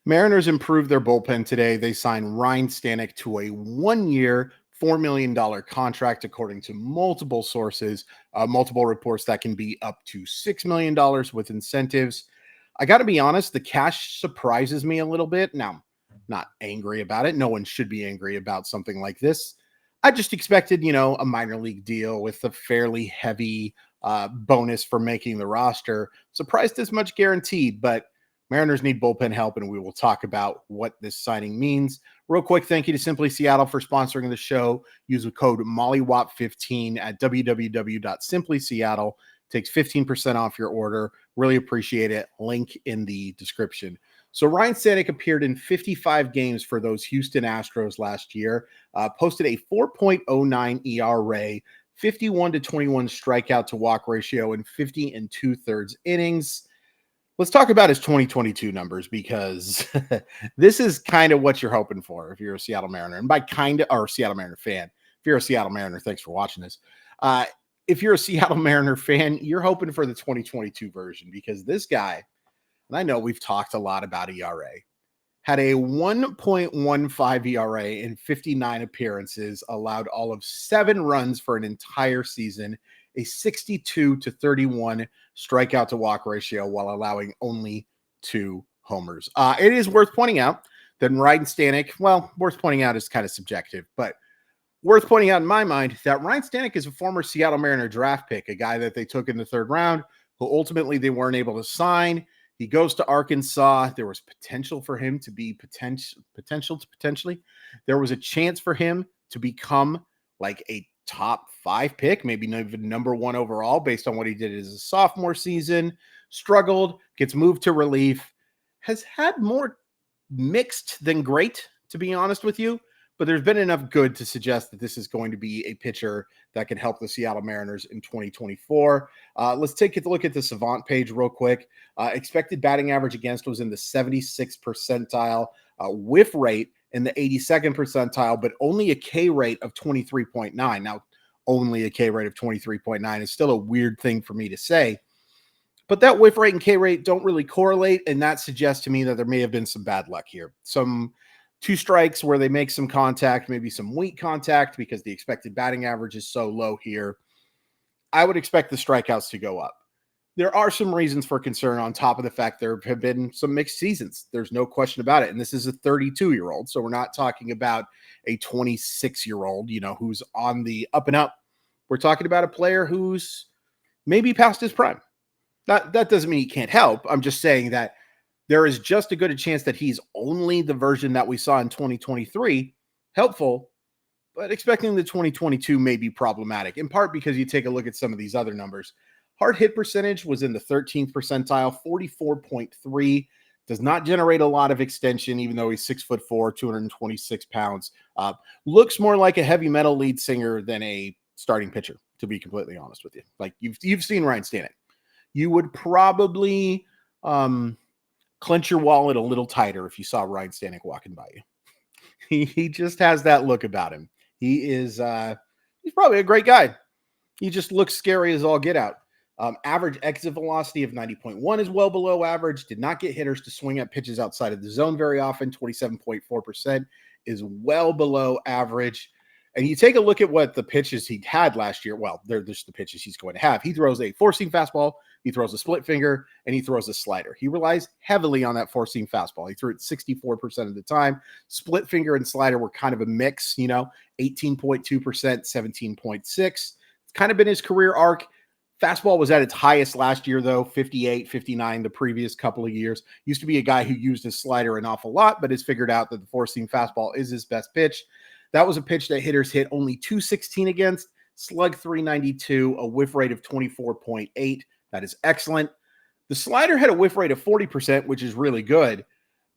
Mariners improved their bullpen today. They signed Ryne Stanek to a 1 year, $4 million contract, according to multiple sources, multiple reports that can be up to $6 million with incentives. I got to be honest, the cash surprises me a little bit. Now, not angry about it. No one should be angry about something like this. I just expected, a minor league deal with a fairly heavy bonus for making the roster. Surprised this much guaranteed, but Mariners need bullpen help, and we will talk about what this signing means. Real quick, thank you to Simply Seattle for sponsoring the show. Use the code MOLLYWOP15 at www.simplyseattle. Takes 15% off your order. Really appreciate it. Link in the description. So Ryne Stanek appeared in 55 games for those Houston Astros last year, posted a 4.09 ERA, 51 to 21 strikeout to walk ratio, and 50 and 2/3 innings. Let's talk about his 2022 numbers, because this is kind of what you're hoping for if you're a Seattle Mariner. And by kind of, or Seattle Mariner fan, if you're a Seattle Mariner, thanks for watching this. If you're a Seattle Mariner fan, you're hoping for the 2022 version, because this guy, and I know we've talked a lot about ERA, had a 1.15 ERA in 59 appearances, allowed all of 7 runs for an entire season, a 62 to 31 strikeout to walk ratio, while allowing only 2 homers. It is worth pointing out that Ryne Stanek, well, worth pointing out is kind of subjective, but worth pointing out in my mind that Ryne Stanek is a former Seattle Mariner draft pick, a guy that they took in the 3rd round, who ultimately they weren't able to sign. He goes to Arkansas. There was potential for him to be potentially. There was a chance for him to become like a top 5 pick, maybe even number 1 overall, based on what he did as a sophomore season. Struggled, gets moved to relief, has had more mixed than great, to be honest with you. But there's been enough good to suggest that this is going to be a pitcher that can help the Seattle Mariners in 2024. Let's take a look at the Savant page real quick. Expected batting average against was in the 76th percentile. Whiff rate in the 82nd percentile, but only a K rate of 23.9. Now, only a K rate of 23.9 is still a weird thing for me to say. But that whiff rate and K rate don't really correlate, and that suggests to me that there may have been some bad luck here. Some 2 strikes where they make some contact, maybe some weak contact, because the expected batting average is so low here. I would expect the strikeouts to go up. There are some reasons for concern on top of the fact there have been some mixed seasons. There's no question about it. And this is a 32-year-old. So we're not talking about a 26-year-old, who's on the up and up. We're talking about a player who's maybe past his prime. That doesn't mean he can't help. I'm just saying that there is just a good chance that he's only the version that we saw in 2023, helpful, but expecting the 2022 may be problematic, in part because you take a look at some of these other numbers. Hard hit percentage was in the 13th percentile, 44.3, does not generate a lot of extension, even though he's 6'4", 226 pounds. Looks more like a heavy metal lead singer than a starting pitcher, to be completely honest with you. Like, you've seen Ryne Stanek. You would probably clench your wallet a little tighter if you saw Ryne Stanek walking by you. He just has that look about him. He's probably a great guy. He just looks scary as all get out. Average exit velocity of 90.1 is well below average. Did not get hitters to swing at pitches outside of the zone very often. 27.4% is well below average. And you take a look at what the pitches he had last year. Well, they're just the pitches he's going to have. He throws a 4-seam fastball, he throws a split finger, and he throws a slider. He relies heavily on that 4-seam fastball. He threw it 64% of the time. Split finger and slider were kind of a mix, 18.2%, 17.6%. It's kind of been his career arc. Fastball was at its highest last year, though, 58, 59 the previous couple of years. Used to be a guy who used his slider an awful lot, but has figured out that the 4-seam fastball is his best pitch. That was a pitch that hitters hit only 216 against, slug 392, a whiff rate of 24.8. That is excellent. The slider had a whiff rate of 40%, which is really good,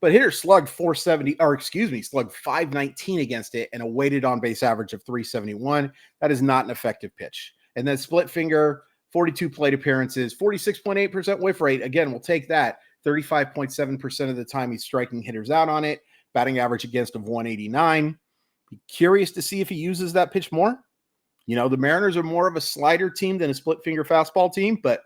but hitters slugged 519 against it and a weighted on base average of 371. That is not an effective pitch. And then split finger, 42 plate appearances, 46.8% whiff rate. Again, we'll take that. 35.7% of the time he's striking hitters out on it. Batting average against of 189. Be curious to see if he uses that pitch more. The Mariners are more of a slider team than a split finger fastball team, but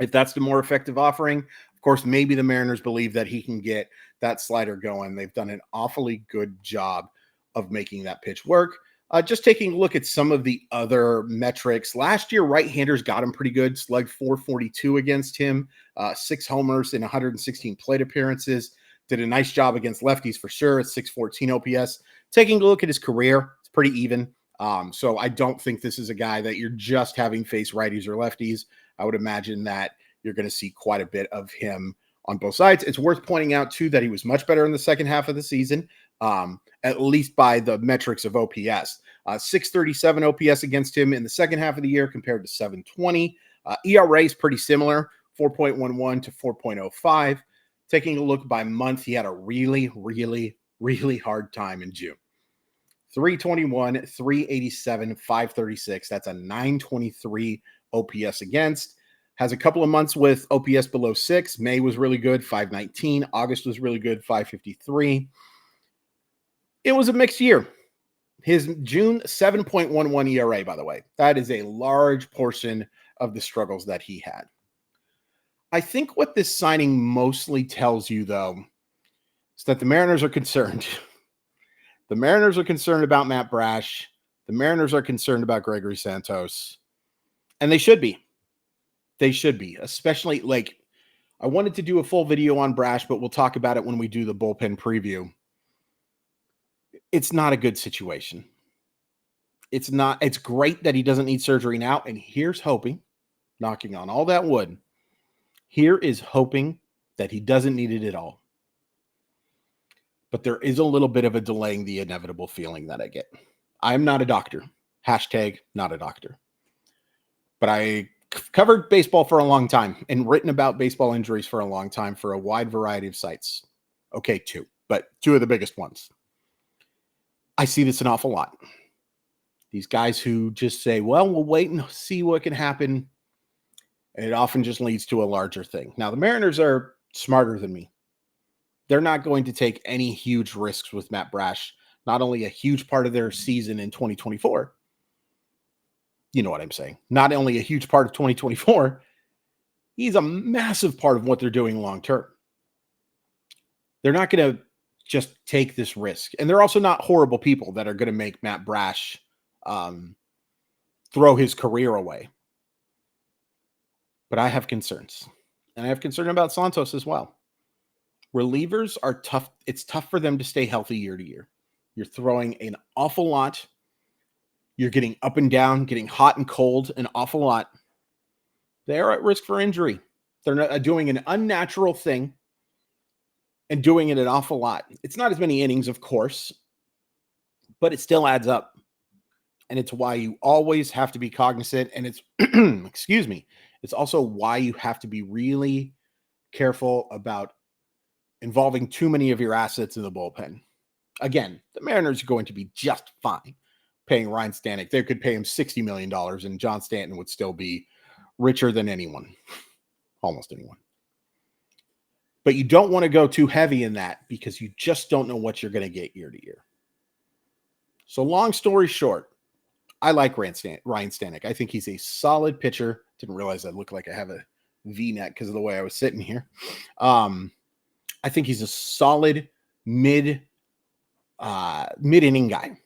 if that's the more effective offering, of course, maybe the Mariners believe that he can get that slider going. They've done an awfully good job of making that pitch work. Just taking a look at some of the other metrics. Last year, right-handers got him pretty good. Slugged .442 against him. 6 homers in 116 plate appearances. Did a nice job against lefties for sure at .614 OPS. Taking a look at his career, it's pretty even. So I don't think this is a guy that you're just having face righties or lefties. I would imagine that you're going to see quite a bit of him on both sides. It's worth pointing out, too, that he was much better in the second half of the season, at least by the metrics of OPS. 637 OPS against him in the second half of the year compared to 720. ERA is pretty similar, 4.11 to 4.05. Taking a look by month, he had a really, really, really hard time in June. 321, 387, 536. That's a 923 OPS against. Has a couple of months with OPS below 6. May was really good, 519. August was really good, 553. It was a mixed year. His June 7.11 ERA, by the way. That is a large portion of the struggles that he had. I think what this signing mostly tells you, though, is that the Mariners are concerned. The Mariners are concerned about Matt Brash. The Mariners are concerned about Gregory Santos. And they should be. They should be. Especially, like, I wanted to do a full video on Brash, but we'll talk about it when we do the bullpen preview. It's not a good situation. It's not. It's great that he doesn't need surgery now. And here's hoping, knocking on all that wood, here is hoping that he doesn't need it at all. But there is a little bit of a delaying the inevitable feeling that I get. I'm not a doctor. Hashtag not a doctor. But I covered baseball for a long time and written about baseball injuries for a long time for a wide variety of sites. Okay, 2, but 2 of the biggest ones. I see this an awful lot. These guys who just say, well, we'll wait and see what can happen. And it often just leads to a larger thing. Now, the Mariners are smarter than me. They're not going to take any huge risks with Matt Brash. Not only a huge part of their season in 2024. You know what I'm saying. Not only a huge part of 2024, he's a massive part of what they're doing long term. They're not going to just take this risk. And they're also not horrible people that are going to make Matt Brash throw his career away. But I have concerns. And I have concern about Santos as well. Relievers are tough. It's tough for them to stay healthy year to year. You're throwing an awful lot. You're getting up and down, getting hot and cold an awful lot. They are at risk for injury. They're not doing an unnatural thing and doing it an awful lot. It's not as many innings, of course, but it still adds up. And it's why you always have to be cognizant. And it's, excuse me, it's also why you have to be really careful about involving too many of your assets in the bullpen. Again, the Mariners are going to be just fine paying Ryne Stanek. They could pay him $60 million and John Stanton would still be richer than anyone, almost anyone. But you don't want to go too heavy in that because you just don't know what you're going to get year to year. So long story short, I like Ryne Stanek. I think he's a solid pitcher. Didn't realize I look like I have a V-neck because of the way I was sitting here. I think he's a solid mid-inning guy.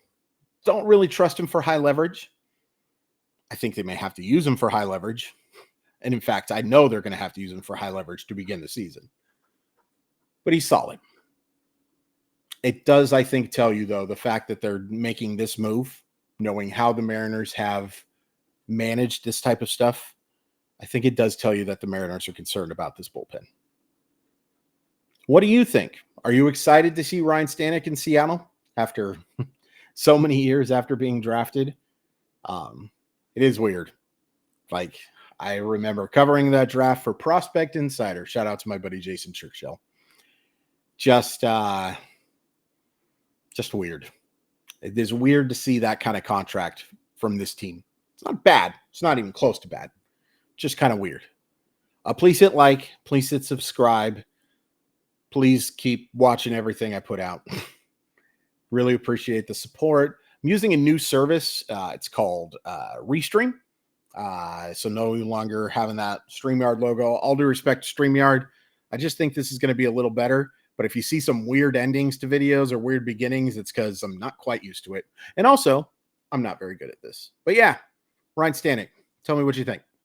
Don't really trust him for high leverage. I think they may have to use him for high leverage. And in fact, I know they're going to have to use him for high leverage to begin the season. But he's solid. It does, I think, tell you, though, the fact that they're making this move, knowing how the Mariners have managed this type of stuff, I think it does tell you that the Mariners are concerned about this bullpen. What do you think? Are you excited to see Ryne Stanek in Seattle after so many years after being drafted? It is weird. Like, I remember covering that draft for Prospect Insider. Shout out to my buddy Jason Churchill. Just weird. It is weird to see that kind of contract from this team. It's not bad. It's not even close to bad. Just kind of weird. Please hit like. Please hit subscribe. Please keep watching everything I put out. Really appreciate the support. I'm using a new service. It's called Restream. So no longer having that StreamYard logo. All due respect to StreamYard, I just think this is going to be a little better. But if you see some weird endings to videos or weird beginnings, it's because I'm not quite used to it. And also, I'm not very good at this. But yeah, Ryne Stanek, tell me what you think.